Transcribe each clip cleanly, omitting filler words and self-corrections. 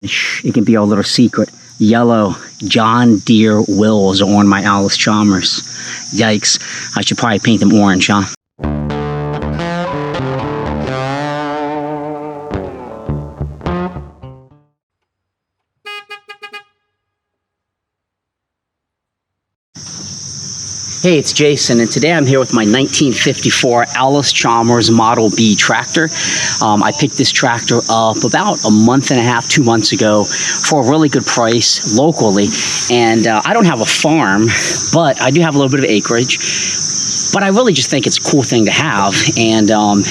It can be our little secret. Yellow John Deere wheels are on my Allis Chalmers. Yikes. I should probably paint them orange, huh? Hey, it's Jason, and today I'm here with my 1954 Allis Chalmers Model B tractor. I picked this tractor up about a month and a half, 2 months ago for a really good price locally. And I don't have a farm, but I do have a little bit of acreage. But I really just think it's a cool thing to have, and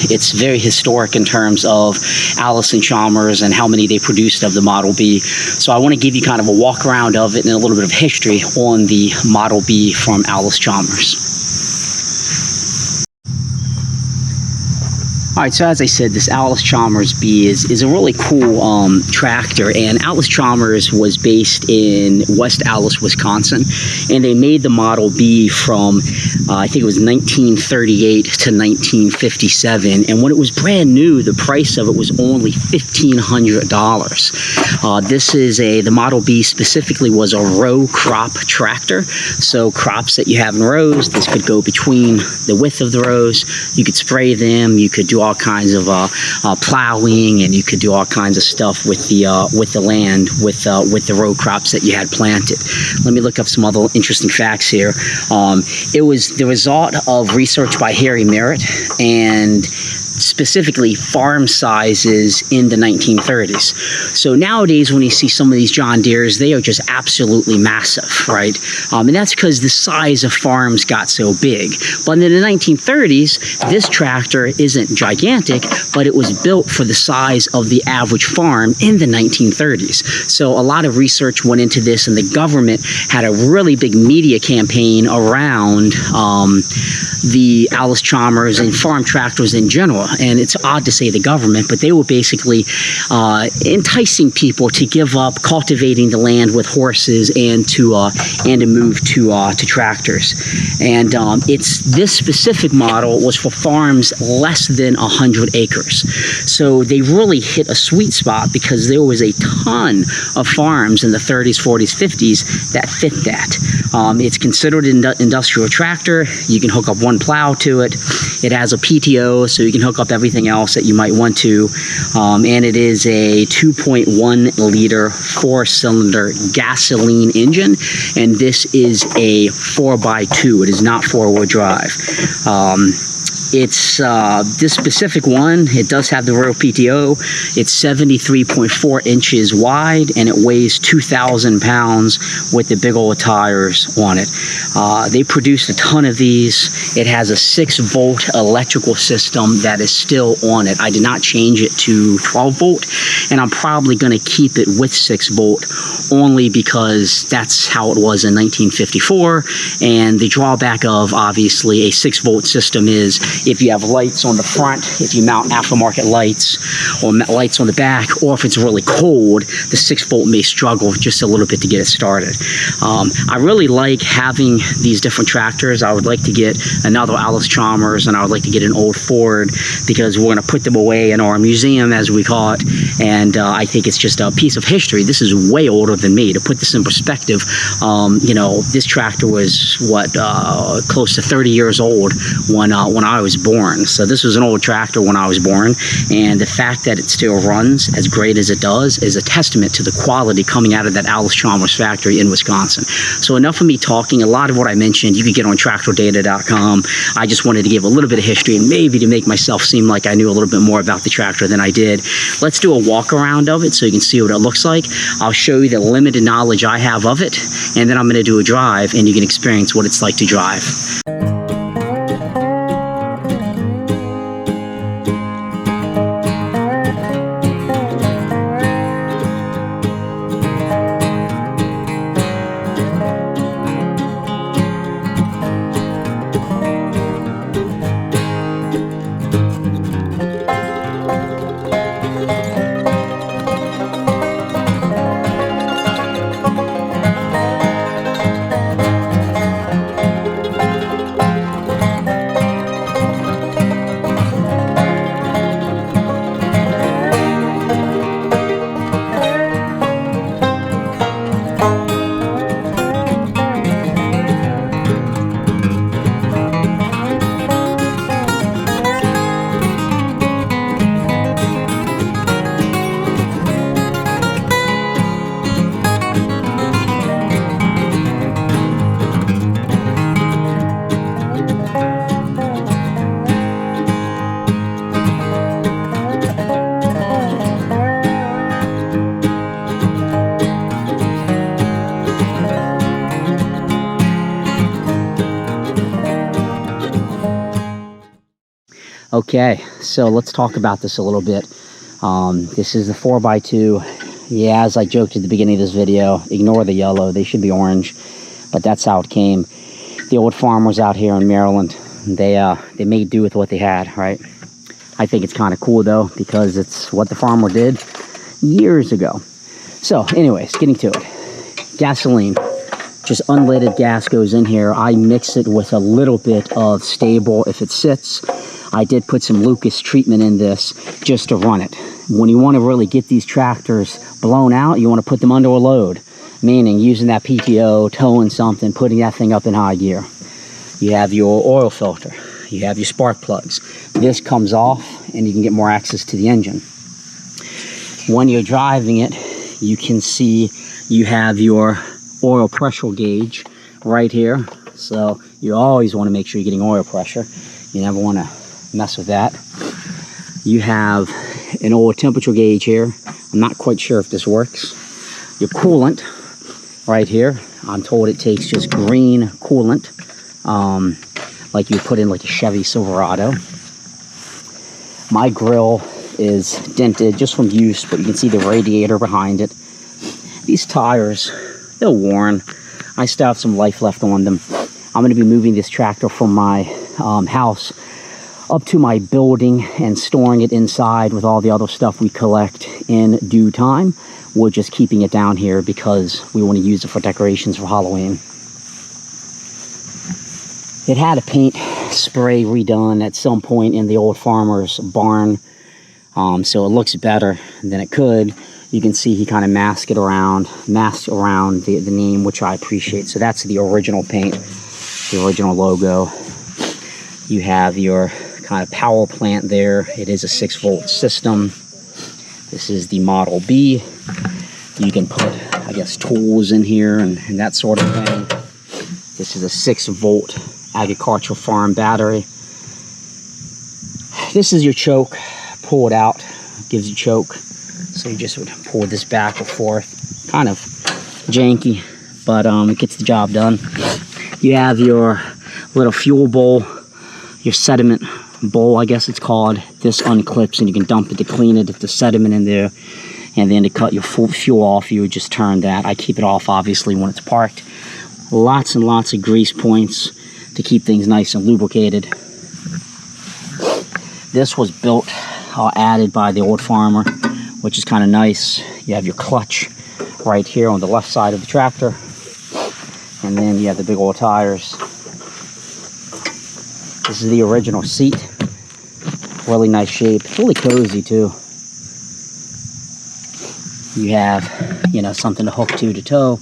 it's very historic in terms of Allis and Chalmers and how many they produced of the Model B. So I want to give you kind of a walk around of it and a little bit of history on the Model B from Allis Chalmers. All right, so as I said, this Allis Chalmers B is a really cool tractor, and Allis Chalmers was based in West Allis, Wisconsin, and they made the Model B from, I think it was 1938 to 1957, and when it was brand new, the price of it was only $1,500. The Model B specifically was a row crop tractor, so crops that you have in rows, this could go between the width of the rows, you could spray them, you could do all kinds of plowing, and you could do all kinds of stuff with the land, with the row crops that you had planted. Let me look up some other interesting facts here. It was the result of research by Harry Merritt, and specifically farm sizes in the 1930s. So nowadays, when you see some of these John Deeres, they are just absolutely massive, right? And that's because the size of farms got so big. But in the 1930s, this tractor isn't gigantic, but it was built for the size of the average farm in the 1930s. So a lot of research went into this, and the government had a really big media campaign around the Allis Chalmers and farm tractors in general. And it's odd to say the government, but they were basically enticing people to give up cultivating the land with horses and to move to tractors. And this specific model was for farms less than 100 acres. So they really hit a sweet spot because there was a ton of farms in the 30s, 40s, 50s that fit that. It's considered an industrial tractor. You can hook up one plow to it. It has a PTO, so you can hook up everything else that you might want to. And it is a 2.1 liter 4-cylinder gasoline engine, and this is a 4x2. It is not 4-wheel drive. It's this specific one, it does have the row PTO. It's 73.4 inches wide, and it weighs 2,000 pounds with the big old tires on it. They produced a ton of these. It has a 6-volt electrical system that is still on it. I did not change it to 12-volt, and I'm probably going to keep it with 6-volt only because that's how it was in 1954. And the drawback of, obviously, a 6-volt system is if you have lights on the front, if you mount aftermarket lights, or lights on the back, or if it's really cold, the 6-volt may struggle just a little bit to get it started. I really like having these different tractors. I would like to get another Allis Chalmers, and I would like to get an old Ford, because we're going to put them away in our museum, as we call it, and I think it's just a piece of history. This is way older than me. To put this in perspective, you know, this tractor was, what, close to 30 years old when I was born. So this was an old tractor when I was born, and the fact that it still runs as great as it does is a testament to the quality coming out of that Allis Chalmers factory in Wisconsin. So enough of me talking. A lot of what I mentioned you can get on tractordata.com. I just wanted to give a little bit of history, and maybe to make myself seem like I knew a little bit more about the tractor than I did. Let's do a walk around of it so you can see what it looks like. I'll show you the limited knowledge I have of it, and then I'm going to do a drive, and you can experience what it's like to drive. Okay, so let's talk about this a little bit. This is the 4x2. Yeah, as I joked at the beginning of this video, ignore the yellow. They should be orange, but that's how it came. The old farmers out here in Maryland, they made do with what they had, right? I think it's kind of cool though, because it's what the farmer did years ago. So anyways, getting to it. Gasoline, just unleaded gas goes in here. I mix it with a little bit of stable if it sits. I did put some Lucas treatment in this just to run it. When you want to really get these tractors blown out, you want to put them under a load, meaning using that PTO, towing something, putting that thing up in high gear. You have your oil filter, you have your spark plugs. This comes off and you can get more access to the engine. When you're driving it, you can see you have your oil pressure gauge right here. So you always want to make sure you're getting oil pressure. You never want to mess with that. You have an oil temperature gauge here. I'm not quite sure if this works. Your coolant right here. I'm told it takes just green coolant, like you put in like a Chevy Silverado. My grill is dented just from use, but you can see the radiator behind it. These tires, they're worn. I still have some life left on them. I'm going to be moving this tractor from my house up to my building and storing it inside with all the other stuff we collect in due time. We're just keeping it down here because we want to use it for decorations for Halloween. It had a paint spray redone at some point in the old farmer's barn, so it looks better than it could. You can see he kind of masked around the name, which I appreciate. So that's the original paint, the original logo. You have your kind of power plant there. It is a 6-volt system. This is the Model B. You can put, I guess, tools in here and that sort of thing. This is a 6-volt agricultural farm battery. This is your choke. Pull it out, gives you choke. So you just would pull this back and forth. Kind of janky, but it gets the job done. You have your little fuel bowl, your sediment bowl, I guess it's called. This unclips and you can dump it to clean it if there's sediment in there. And then to cut your fuel off, you would just turn that. I keep it off obviously when it's parked. Lots and lots of grease points to keep things nice and lubricated. This was built added by the old farmer, which is kind of nice. You have your clutch right here on the left side of the tractor, and then you have the big old tires. This is the original seat. Really nice shape. It's really cozy too. You have, you know, something to hook to tow.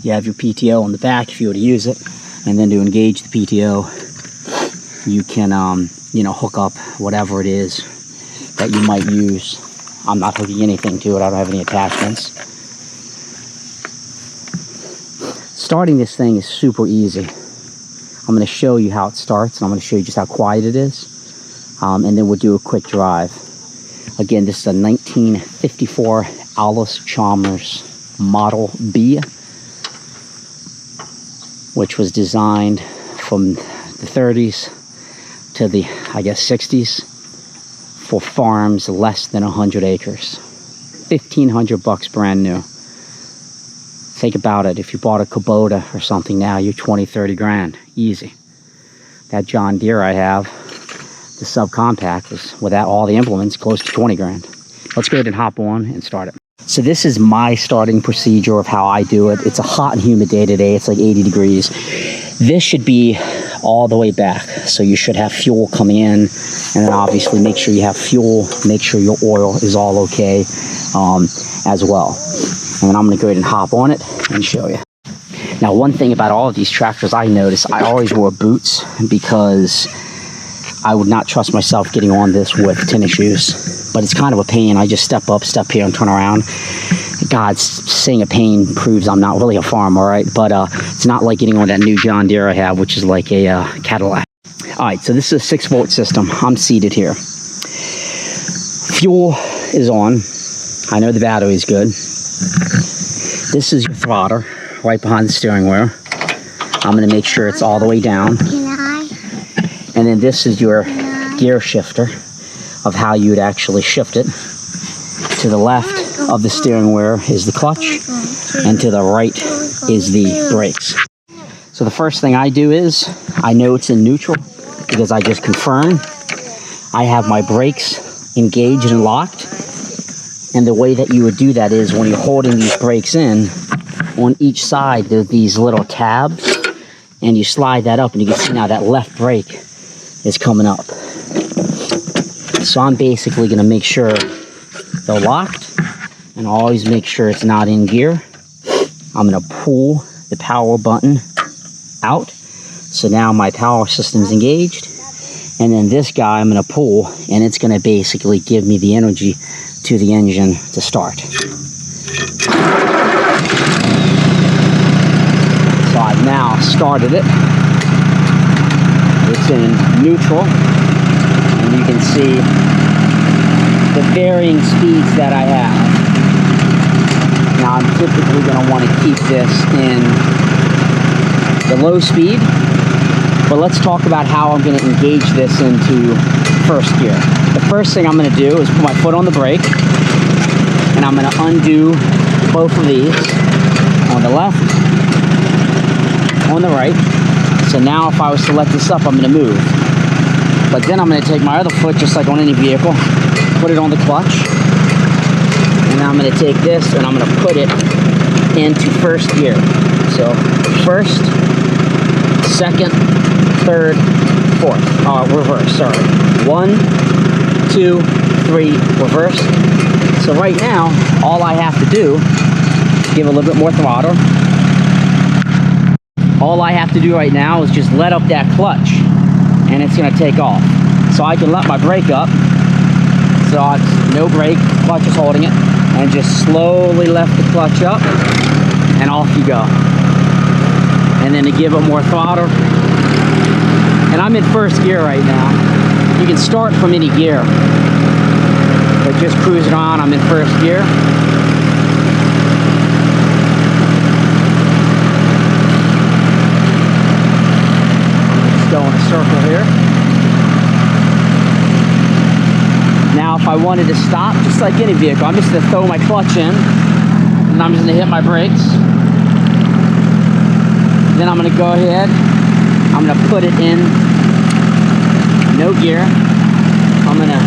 You have your PTO on the back if you were to use it, and then to engage the PTO, you can, you know, hook up whatever it is that you might use. I'm not hooking anything to it. I don't have any attachments. Starting this thing is super easy. I'm going to show you how it starts, and I'm going to show you just how quiet it is, and then we'll do a quick drive. Again, this is a 1954 Allis Chalmers Model B, which was designed from the 30s to the, I guess, 60s for farms less than 100 acres. $1,500 brand new. Think about it. If you bought a Kubota or something now, you're 20, 30 grand. Easy. That John Deere I have, the subcompact, was without all the implements close to 20 grand. Let's go ahead and hop on and start it. So this is my starting procedure of how I do it. It's a hot and humid day today. It's like 80 degrees. This should be all the way back. So you should have fuel coming in, and then obviously make sure you have fuel, make sure your oil is all okay as well. And then I'm gonna go ahead and hop on it and show you. Now, one thing about all of these tractors I noticed, I always wore boots because I would not trust myself getting on this with tennis shoes. But it's kind of a pain. I just step up, step here, and turn around. God, saying a pain proves I'm not really a farmer, right? But it's not like getting on that new John Deere I have, which is like a Cadillac. All right, so this is a 6-volt system. I'm seated here. Fuel is on. I know the battery is good. This is your throttle right behind the steering wheel. I'm going to make sure it's all the way down. And then this is your gear shifter. of how you would actually shift it. To the left of the steering wheel is the clutch, and to the right is the brakes. So the first thing I do is, I know it's in neutral because I just confirm. I have my brakes engaged and locked. And the way that you would do that is when you're holding these brakes in, on each side there's these little tabs, and you slide that up and you can see now that left brake is coming up. So I'm basically going to make sure they're locked, and always make sure it's not in gear. I'm going to pull the power button out. So now my power system's engaged. And then this guy I'm going to pull, and it's going to basically give me the energy to the engine to start. So I've now started it. It's in neutral, and you can see the varying speeds that I have. Now I'm typically going to want to keep this in the low speed, but let's talk about how I'm going to engage this into first gear. The first thing I'm going to do is put my foot on the brake, and I'm going to undo both of these on the left, on the right. So now if I was to let this up, I'm going to move. But then I'm going to take my other foot, just like on any vehicle, put it on the clutch, and I'm going to take this and I'm going to put it into first gear. So first, second, third, fourth. Reverse, sorry. 1, 2, 3, reverse. So right now, all I have to do is give a little bit more throttle. All I have to do right now is just let up that clutch, and it's going to take off. So I can let my brake up. So it's no brake, clutch is holding it, and just slowly lift the clutch up, and off you go. And then to give it more throttle, and I'm in first gear right now. You can start from any gear, but just cruising on, I'm in first gear. Let's go in a circle here. Now if I wanted to stop, just like any vehicle, I'm just going to throw my clutch in, and I'm just going to hit my brakes. Then I'm going to go ahead, I'm going to put it in no gear. I'm going to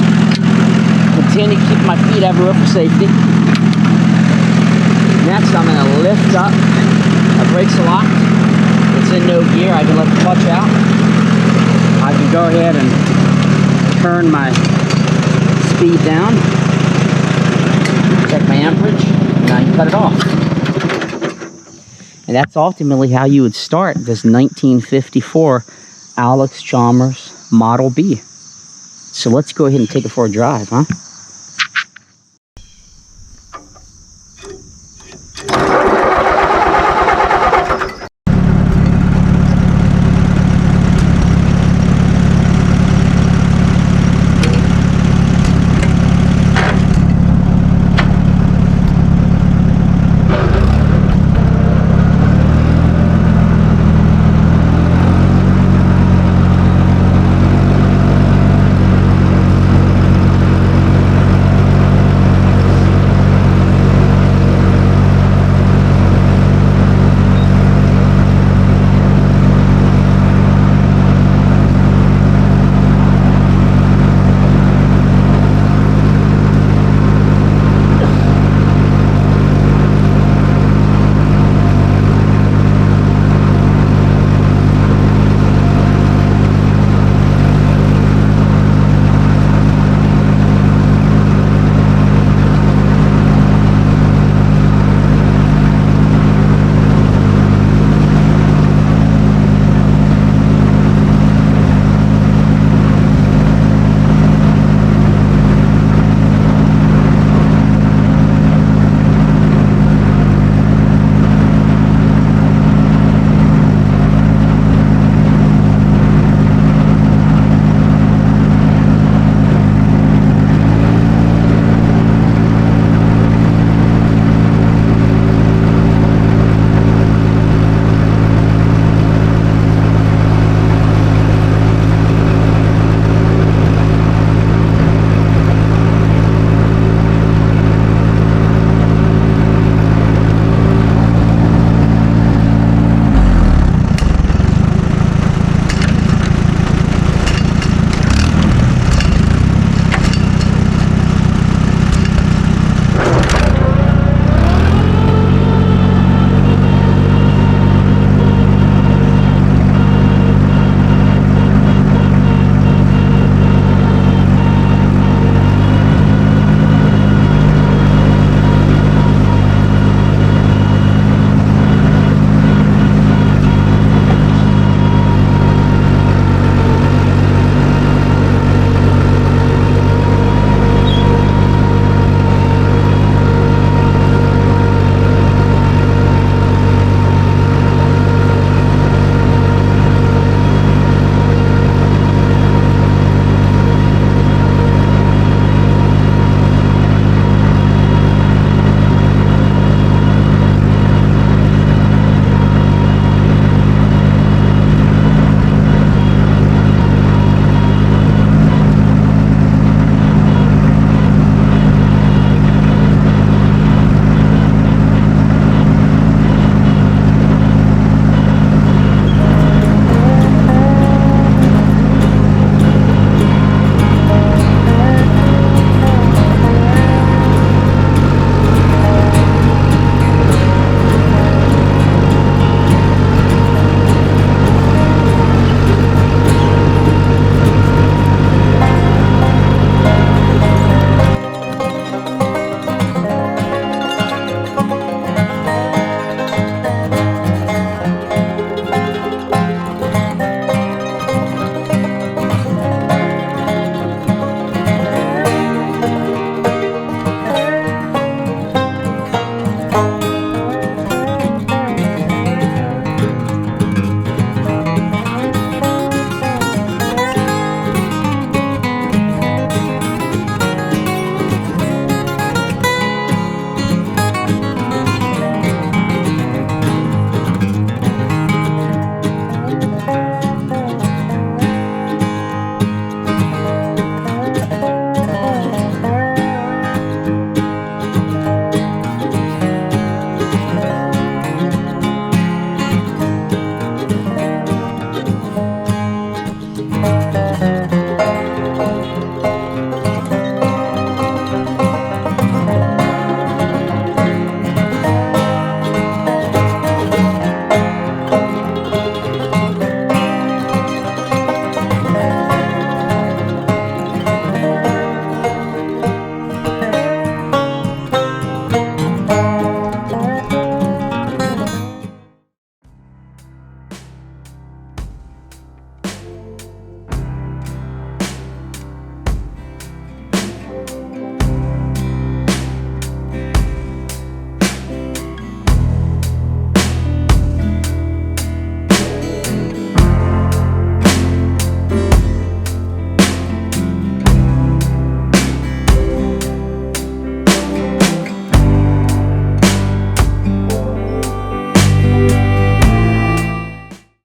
continue to keep my feet everywhere for safety. Next, I'm going to lift up. My brakes are locked. It's in no gear. I can let the clutch out. I can go ahead and turn my speed down. Check my amperage. And I can cut it off. And that's ultimately how you would start this 1954 Allis Chalmers Model B. So let's go ahead and take it for a drive, huh?